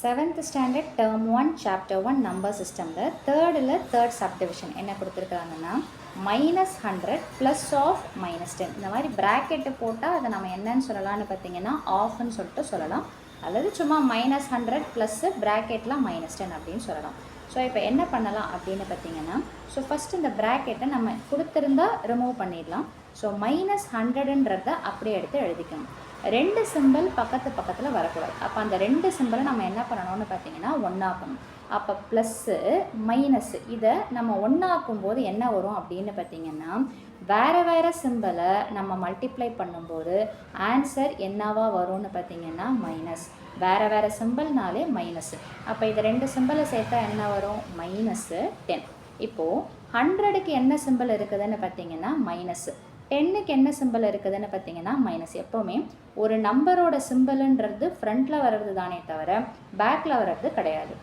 7th standard term 1 chapter 1 number systemல third subdivision என்ன கொடுத்துருக்காங்கன்னா -100 plus of -10 இந்த மாதிரி bracket போட்டால் அதை நம்ம என்னன்னு சொல்லலாம்னு பார்த்தீங்கன்னா ஆஃப்னு சொல்லிட்டு சொல்லலாம், அல்லது சும்மா -100 ப்ளஸ் ப்ராக்கெட்டில் -10 அப்படின்னு சொல்லலாம். ஸோ இப்போ என்ன பண்ணலாம் அப்படின்னு பார்த்தீங்கன்னா, ஸோ ஃபஸ்ட்டு இந்த ப்ராக்கெட்டை நம்ம கொடுத்துருந்தா ரிமூவ் பண்ணிடலாம். ஸோ -100ன்றதை அப்படியே எடுத்து எழுதிக்கணும். ரெண்டு சிம்பிள் பக்கத்தில் வரக்கூடாது. அப்போ அந்த ரெண்டு சிம்பிளை நம்ம என்ன பண்ணணும்னு பார்த்தீங்கன்னா ஒன்றாக்கணும். அப்போ ப்ளஸ்ஸு மைனஸ்ஸு இதை நம்ம ஒன்றாக்கும் போது என்ன வரும் அப்படின்னு பார்த்தீங்கன்னா, வேறு சிம்பிளை நம்ம மல்டிப்ளை பண்ணும்போது ஆன்சர் என்னவா வரும்னு பார்த்தீங்கன்னா மைனஸ். வேறு சிம்பிள்னாலே மைனஸ்ஸு. அப்போ இது ரெண்டு சிம்பிளை சேர்த்தா என்ன வரும்? -10. இப்போது 100க்கு என்ன சிம்பிள் இருக்குதுன்னு பார்த்தீங்கன்னா மைனஸ்ஸு, 10க்கு என்ன சிம்பிள் இருக்குதுன்னு பார்த்தீங்கன்னா மைனஸ். எப்போவுமே ஒரு நம்பரோட சிம்பிள்ன்றது ஃப்ரண்ட்டில் வர்றது தானே தவிர பேக்கில் வர்றது கிடையாது.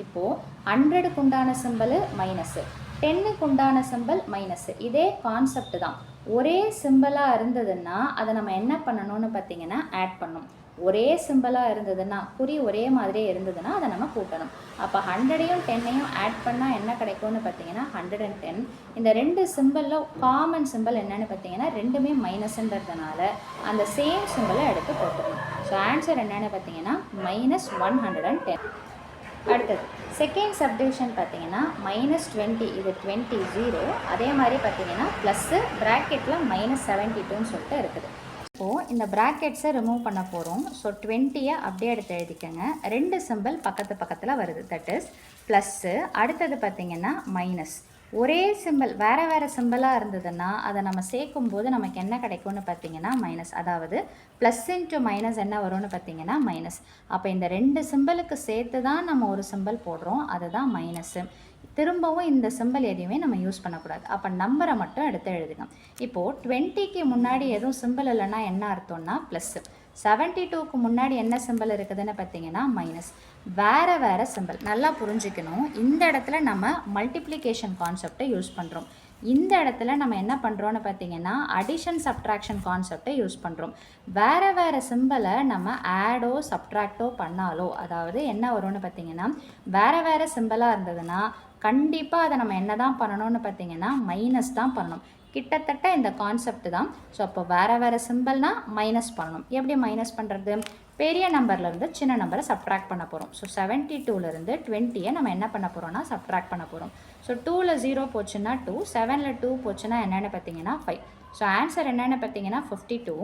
இப்போது 100க்கு உண்டான சிம்பிள் மைனஸ்ஸு, 10க்கு உண்டான சிம்பிள் மைனஸ்ஸு. இதே கான்செப்ட் தான். ஒரே சிம்பிளாக இருந்ததுன்னா அதை நம்ம என்ன பண்ணணும்னு பார்த்தீங்கன்னா ஆட் பண்ணணும். ஒரே சிம்பிளாக இருந்ததுன்னா, குறி ஒரே மாதிரியே இருந்ததுன்னா அதை நம்ம கூட்டணும். அப்போ 100ஐயும் 10ஐயும் ஆட் பண்ணால் என்ன கிடைக்கும்னு பார்த்தீங்கன்னா 110. இந்த ரெண்டு சிம்பிளில் காமன் சிம்பிள் என்னென்னு பார்த்தீங்கன்னா ரெண்டுமே மைனஸ்ன்றதுனால அந்த சேம் சிம்பிளை எடுத்து போட்டுக்கணும். ஸோ ஆன்சர் என்னென்னு பார்த்தீங்கன்னா -110. அடுத்தது செகண்ட் சப்டிவிஷன் பார்த்தீங்கன்னா -20, இது 20 0. அதே மாதிரி பார்த்தீங்கன்னா ப்ளஸ்ஸு ப்ராக்கெட்டில் -72ன்னு சொல்லிட்டு இருக்குது. இப்போது இந்த ப்ராக்கெட்ஸை ரிமூவ் பண்ண போகிறோம். ஸோ 20ஐ அப்படியே எடுத்து எழுதிக்கங்க. ரெண்டு சிம்பிள் பக்கத்தில் வருது, தட் இஸ் ப்ளஸ்ஸு. அடுத்தது பார்த்திங்கன்னா மைனஸ். ஒரே சிம்பிள் வேறு சிம்பிளாக இருந்ததுன்னா அதை நம்ம சேர்க்கும்போது நமக்கு என்ன கிடைக்கும்னு பார்த்தீங்கன்னா மைனஸ். அதாவது ப்ளஸ் இன்ட்டு மைனஸ் என்ன வரும்னு பார்த்தீங்கன்னா மைனஸ். அப்போ இந்த ரெண்டு சிம்பிளுக்கு சேர்த்து தான் நம்ம ஒரு சிம்பிள் போடுறோம், அதுதான் மைனஸ்ஸு. திரும்பவும் இந்த சிம்பிள் எதையுமே நம்ம யூஸ் பண்ணக்கூடாது. அப்போ நம்பரை மட்டும் எடுத்து எழுதுங்க. இப்போது 20க்கு முன்னாடி எதுவும் சிம்பிள் இல்லைன்னா என்ன அர்த்தம்னா ப்ளஸ்ஸு. 72க்கு முன்னாடி என்ன சிம்பிள் இருக்குதுன்னு பார்த்தீங்கன்னா மைனஸ். வேறு சிம்பிள் நல்லா புரிஞ்சுக்கணும். இந்த இடத்துல நம்ம மல்டிப்ளிகேஷன் கான்செப்டை யூஸ் பண்ணுறோம். இந்த இடத்துல நம்ம என்ன பண்ணுறோன்னு பார்த்தீங்கன்னா அடிஷன் சப்ட்ராக்ஷன் கான்செப்டை யூஸ் பண்ணுறோம். வேறு சிம்பிளை நம்ம ஆடோ சப்ட்ராக்டோ பண்ணாலோ, அதாவது என்ன வரும்னு பார்த்தீங்கன்னா வேறு சிம்பிளாக இருந்ததுன்னா கண்டிப்பாக அதை நம்ம என்ன தான் பண்ணணும்னு பார்த்தீங்கன்னா மைனஸ் தான் பண்ணணும். கிட்டத்தட்ட இந்த கான்செப்ட் தான். ஸோ அப்போ வேறு சிம்பிள்னால் மைனஸ் பண்ணணும். எப்படி மைனஸ் பண்ணுறது? பெரிய நம்பர்லேருந்து சின்ன நம்பரை சப்ட்ராக்ட் பண்ண போகிறோம். ஸோ 72லேருந்து 20ஐ நம்ம என்ன பண்ண போகிறோம்னா சப்ட்ராக்ட் பண்ண போகிறோம். ஸோ 2ல் 0 போச்சுன்னா 2, 7ல் 2 போச்சுன்னா என்னென்னு பார்த்தீங்கன்னா 5. ஸோ ஆன்சர் என்னென்னு பார்த்தீங்கன்னா 52.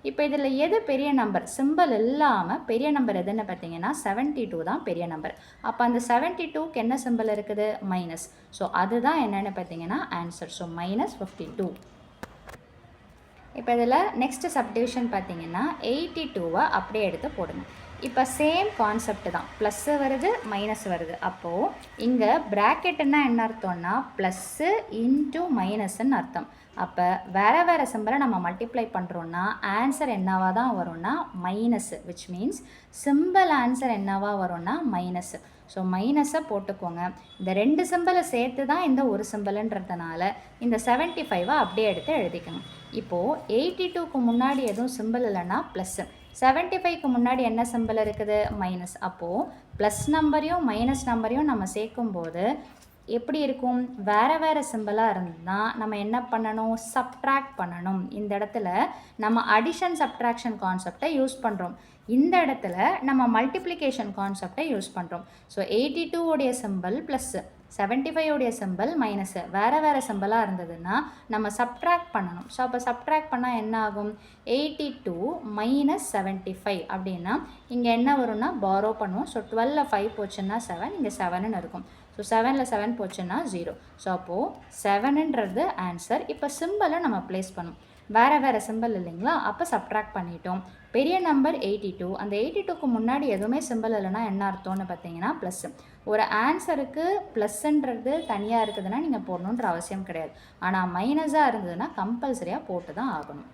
இப்போ இதில் எது பெரிய நம்பர்? சிம்பிள் இல்லாமல் பெரிய நம்பர் எதுன்னு பார்த்தீங்கன்னா 72 தான் பெரிய நம்பர். அப்போ அந்த 72க்கு என்ன சிம்பிள் இருக்குது? மைனஸ். ஸோ அதுதான் என்னென்னு பார்த்தீங்கன்னா ஆன்சர். ஸோ -52. இப்போ இதில் நெக்ஸ்ட் சப்டிவிஷன் பார்த்தீங்கன்னா 82வை அப்படியே எடுத்து போடுங்க. இப்போ சேம் கான்செப்ட் தான். ப்ளஸ்ஸு வருது, மைனஸ் வருது. அப்போது இங்கே ப்ராக்கெட்டுன்னா என்ன அர்த்தம்னா ப்ளஸ்ஸு இன்ட்டு மைனஸ்ன்னு அர்த்தம். அப்போ வேறு சிம்பிளை நம்ம மல்டிப்ளை பண்ணுறோன்னா ஆன்சர் என்னவா தான் வரும்னா minus, which means simple answer என்னவா வரும்னா மைனஸ்ஸு. ஸோ மைனஸை போட்டுக்கோங்க. இந்த ரெண்டு சிம்பிளை சேர்த்து தான் இந்த ஒரு சிம்பிள்ன்றதுனால இந்த 75ஐ அப்படியே எடுத்து எழுதிக்கணும். இப்போது 82க்கு முன்னாடி எதுவும் சிம்பிள் இல்லைன்னா ப்ளஸ்ஸு, 75க்கு முன்னாடி என்ன சிம்பிள் இருக்குது? மைனஸ். அப்போது ப்ளஸ் நம்பரையும் மைனஸ் நம்பரையும் நம்ம சேர்க்கும்போது எப்படி இருக்கும்? வேறு சிம்பிளாக இருந்ததுன்னா நம்ம என்ன பண்ணணும்? சப்ட்ராக்ட் பண்ணணும். இந்த இடத்துல நம்ம அடிஷன் சப்ட்ராக்ஷன் கான்செப்டை யூஸ் பண்ணுறோம். இந்த இடத்துல நம்ம மல்டிப்ளிகேஷன் கான்செப்டை யூஸ் பண்ணுறோம். ஸோ 82 உடைய சிம்பிள் ப்ளஸ்ஸு, 75 உடைய சிம்பிள் மைனஸு. வேறு சிம்பிளாக இருந்ததுன்னா நம்ம சப்ட்ராக்ட் பண்ணணும். ஸோ அப்போ சப்ட்ராக்ட் பண்ணால் என்ன ஆகும்? 82 - 75 அப்படின்னா இங்கே என்ன வரும்னா பாரோ பண்ணுவோம். ஸோ 12ல் 5 போச்சுன்னா 7, இங்கே 7ன்னு இருக்கும். ஸோ 7ல் 7 போச்சுன்னா 0. ஸோ அப்போது 7ன்றது ஆன்சர். இப்போ சிம்பிளை நம்ம ப்ளேஸ் பண்ணும். வேறு சிம்பிள் இல்லைங்களா? அப்போ சப்ட்ராக்ட் பண்ணிட்டோம். பெரிய நம்பர் 82. அந்த 82க்கு முன்னாடி எதுவுமே சிம்பிள் இல்லைன்னா என்ன அர்த்தம்னு பார்த்தீங்கன்னா ப்ளஸ்ஸு. ஒரு ஆன்சருக்கு ப்ளஸ்ன்றது தனியாக இருக்குதுன்னா நீங்கள் போடணுன்ற அவசியம் கிடையாது. ஆனால் மைனஸாக இருந்ததுன்னா கம்பல்சரியாக போட்டு தான் ஆகணும்.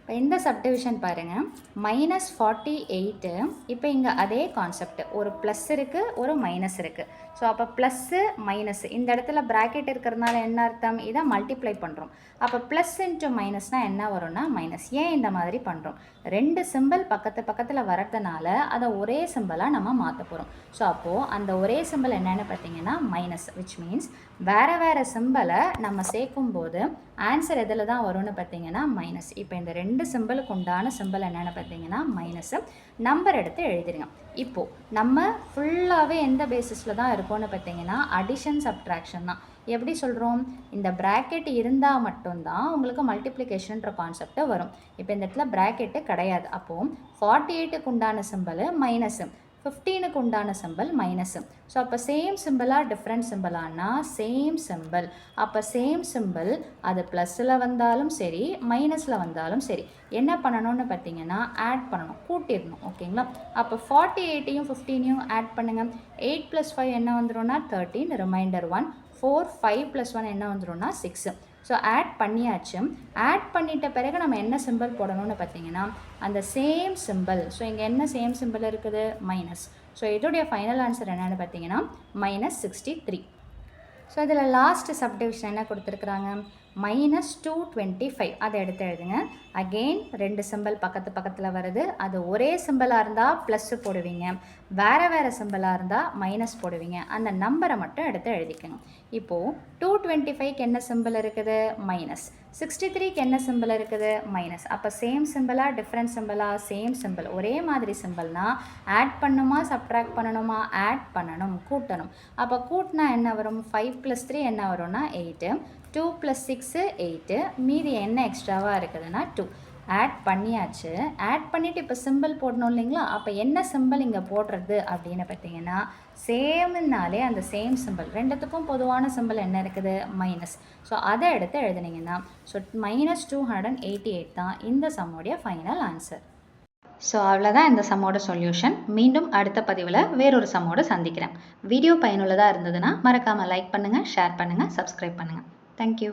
இப்போ இந்த சப்டிவிஷன் பாருங்கள், -48. இப்போ இங்கே அதே கான்செப்ட், ஒரு ப்ளஸ் இருக்குது, ஒரு மைனஸ் இருக்குது. ஸோ அப்போ ப்ளஸ்ஸு மைனஸ், இந்த இடத்துல ப்ராக்கெட் இருக்கிறதுனால என்ன அர்த்தம், இதை மல்டிப்ளை பண்ணுறோம். அப்போ ப்ளஸ் இன்ட்டு மைனஸ்னால் என்ன வரும்னா மைனஸ். ஏன் இந்த மாதிரி பண்ணுறோம், ரெண்டு சிம்பிள் பக்கத்தில் வரதுனால அதை ஒரே சிம்பிளாக நம்ம மாற்ற போகிறோம். ஸோ அப்போது அந்த ஒரே சிம்பிள் என்னென்னு பார்த்தீங்கன்னா மைனஸ், விச் மீன்ஸ் வேறு சிம்பிளை நம்ம சேர்க்கும்போது ஆன்சர் எதில் தான் வரும்னு பார்த்தீங்கன்னா மைனஸ். இப்போ இந்த ரெண்டு சிம்பிளுக்கு உண்டான சிம்பிள் என்னென்னு பார்த்தீங்கன்னா மைனஸு. நம்பர் எடுத்து எழுதிடுங்க. இப்போது நம்ம ஃபுல்லாகவே எந்த பேசிஸில் தான் இருக்கோம்னு பார்த்தீங்கன்னா அடிஷன் சப்ட்ராக்ஷன் தான். எப்படி சொல்கிறோம், இந்த ப்ராக்கெட் இருந்தால் மட்டும்தான் உங்களுக்கு மல்டிப்ளிகேஷன்ற கான்செப்ட்டு வரும். இப்போ இந்த இடத்துல ப்ராக்கெட்டு கிடையாது. அப்போது 48க்கு உண்டான சிம்பிள் மைனஸு, 15க்கு உண்டான சிம்பிள் மைனஸு. ஸோ அப்போ சேம் சிம்பிளா டிஃப்ரெண்ட் சிம்பிளானா சேம் சிம்பிள். அப்போ சேம் சிம்பிள் அது ப்ளஸில் வந்தாலும் சரி மைனஸில் வந்தாலும் சரி என்ன பண்ணணும்னு பார்த்தீங்கன்னா ஆட் பண்ணணும், கூட்டிடணும். ஓகேங்களா? அப்போ 48ஐயும் 15ஐயும் ஆட் பண்ணுங்கள். 8 + 5 என்ன வந்துடும்னா 13, ரிமைண்டர் 1. 4, 5 + 1 என்ன வந்துடும்னா 6. ஸோ ஆட் பண்ணியாச்சு. ஆட் பண்ணிட்ட பிறகு நம்ம என்ன சிம்பிள் போடணும்னு பார்த்தீங்கன்னா அந்த சேம் சிம்பிள். ஸோ இங்கே என்ன சேம் சிம்பிள் இருக்குது, மைனஸ். ஸோ இதோடைய ஃபைனல் ஆன்சர் என்னென்னு பார்த்தீங்கன்னா -63. ஸோ இதில் லாஸ்ட் சப்டிவிஷன் என்ன கொடுத்துருக்குறாங்க, -225. அதை எடுத்து எழுதுங்க. அகெயின் ரெண்டு சிம்பிள் பக்கத்தில் வருது. அது ஒரே சிம்பிளாக இருந்தால் ப்ளஸ்ஸு போடுவீங்க, வேறு சிம்பிளாக இருந்தால் மைனஸ் போடுவீங்க. அந்த நம்பரை மட்டும் எடுத்து எழுதிக்கணும். இப்போது 225க்கு என்ன சிம்பிள் இருக்குது, மைனஸ். 63க்கு என்ன சிம்பிள் இருக்குது, மைனஸ். அப்போ சேம் சிம்பிளா டிஃப்ரெண்ட் சிம்பிளா, சேம் சிம்பிள். ஒரே மாதிரி சிம்பிள்னா ஆட் பண்ணுமா சப்ட்ராக்ட் பண்ணணுமா, ஆட் பண்ணணும், கூட்டணும். அப்போ கூட்டினா என்ன வரும், 5 + 3 என்ன வரும்னா 8. 2 + 6 8. மீதி என்ன எக்ஸ்ட்ராவாக இருக்குதுன்னா 2. ஆட் பண்ணியாச்சு. ஆட் பண்ணிவிட்டு இப்போ சிம்பிள் போடணும் இல்லைங்களா? அப்போ என்ன சிம்பிள் இங்கே போடுறது அப்படின்னு பார்த்தீங்கன்னா சேம்னாலே அந்த சேம் சிம்பிள், ரெண்டுத்துக்கும் பொதுவான சிம்பிள் என்ன இருக்குது, மைனஸ். ஸோ அதை எடுத்து எழுதுனீங்கன்னா ஸோ -288 தான் இந்த சம்முடைய ஃபைனல் ஆன்சர். ஸோ அவ்வளோதான் இந்த சம்மோட சொல்யூஷன். மீண்டும் அடுத்த பதிவில் வேறொரு சம்மோடு சந்திக்கிறேன். வீடியோ பயனுள்ளதாக இருந்ததுன்னா மறக்காமல் லைக் பண்ணுங்கள், ஷேர் பண்ணுங்கள், சப்ஸ்கிரைப் பண்ணுங்கள். தேங்க்யூ.